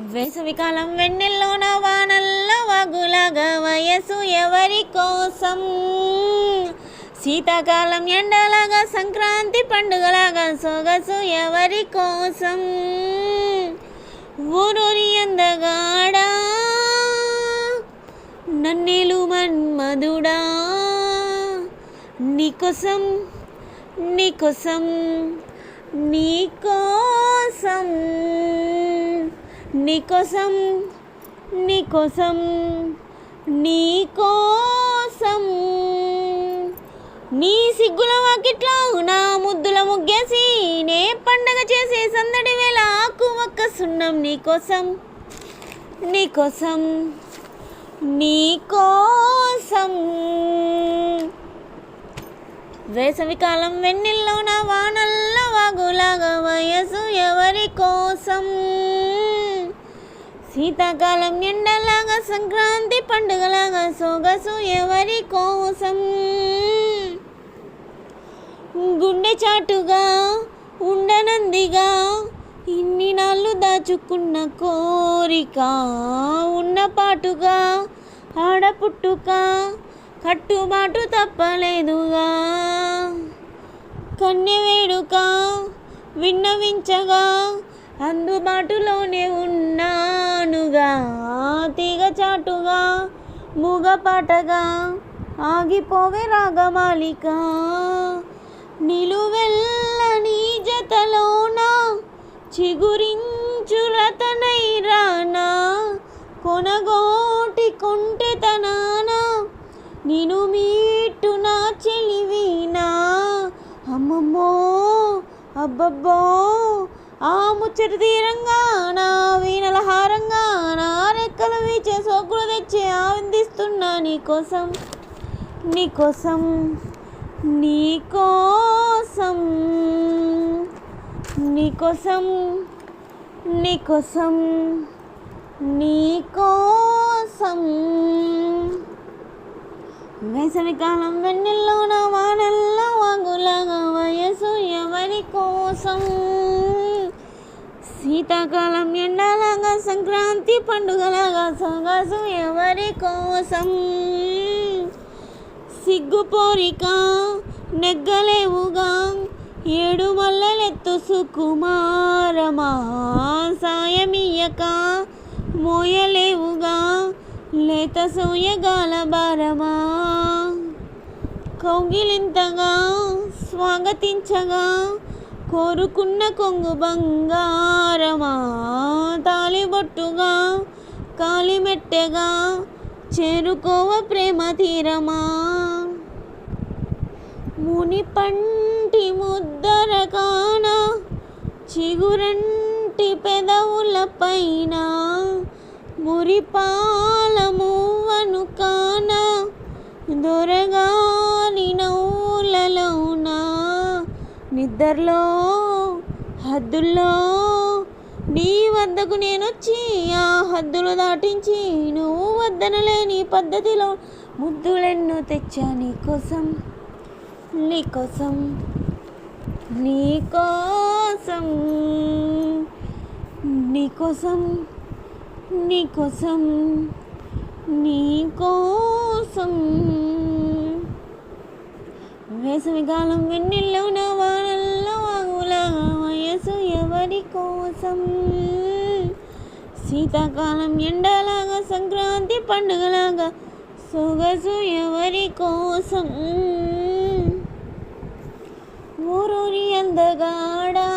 వేసవికాలం వెన్నెల్లోన వానల్ల వాగులాగా వయసు ఎవరి కోసం, శీతాకాలం ఎండలాగా సంక్రాంతి పండుగలాగా సొగసు ఎవరి కోసం. ఊరూరి అందగాడా నన్నేలు మన్మధుడా, నీకోసం నీకోసం నీకోసం నీకోసం నీకోసం నీకోసం. నీ సిగ్గుల వాకిట్లో నా ముద్దుల ముగ్గేసి నే పండగ చేసే సందడి వేళ ఆకు ఒక్క సున్నం నీకోసం నీకోసం నీకోసం. వేసవికాలం వెన్నెల్లోన వానల్ల వాగులాగా వయసు ఎవరి కోసం, శీతాకాలం ఎండలాగా సంక్రాంతి పండుగలాగా సొగసు ఎవరి కోసం. గుండె చాటుగా ఉండనందిగా ఇన్ని నాళ్ళు దాచుకున్న కోరిక, ఉన్న పాటుగా ఆడపుట్టుక కట్టుబాటు తప్పలేదుగా. కన్య వేడుక విన్నవించగా అందుబాటులోనే ఉన్నానుగా. తీగ చాటుగా మూగపాటగా ఆగిపోవే రాగమాలిక. నిలువెల్లని జతలోన చిగురించు రతనై రానా, కొనగోటి కొంటెతనాన నేను మీటు నా చెలివీనా. అమ్మమ్మో అబ్బబ్బో ఆ ముచ్చట తీరంగా నా వీణల హారంగా నా రెక్కలు వీచే సోకులు తెచ్చి ఆనందిస్తున్నా నీకోసం నీకోసం నీకోసం నీకోసం నీకోసం నీకోసం. వేసవికాలం వెన్నెల్లోన వానల్ల వాగులాగా వయసు ఎవరి కోసం, శీతాకాలం ఎండలాగా సంక్రాంతి పండుగలాగా సొగసు ఎవరి కోసం. సిగ్గుపోరిక నెగ్గలేవుగా ఏడు మల్లెలెత్తు సుకుమారమా, సాయమియ్యక మోయలేవుగా లేత సోయగాల భారమా. కౌగిలింతగా స్వాగతించగా కోరుకున్న కొంగు బంగారమా, తాలిబొట్టుగా కాలిమెట్టెగా చేరుకోవ ప్రేమ తీరమా. ముని పంటి ముద్దర కాన చిగురంటి పెదవుల పైన, మురిపాల మువ్వను కాన దొరగాని నవ్వులలోన. నిద్రలో హద్దుల్లో నీ వద్దకు నేనొచ్చి ఆ హద్దులు దాటించి నువ్వు వద్దనలేని పద్ధతిలో ముద్దులెన్నో తెచ్చా నీకోసం నీకోసం నీకోసం నీకోసం నీకోసం నీకోసం. వేసవికాలం వెన్నెల్లోన వానల్ల వాగులాగా వయసు ఎవరి కోసం, శీతాకాలం ఎండలాగా సంక్రాంతి పండుగలాగా సొగసు ఎవరి కోసం. ఊరూరి అందగాడా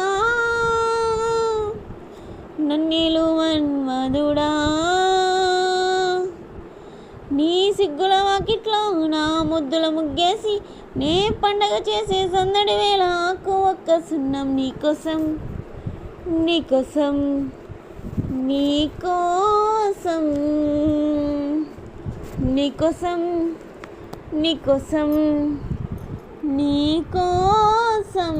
నన్నేలు మన్మధుడా, నీ సిగ్గుల వాకిట్లో నా ముద్దుల ముగ్గేసి నే పండగ చేసే సందడి వేళ ఆకు ఒక్క సున్నం నీకోసం నీకోసం నీకోసం నీకోసం నీకోసం నీకోసం.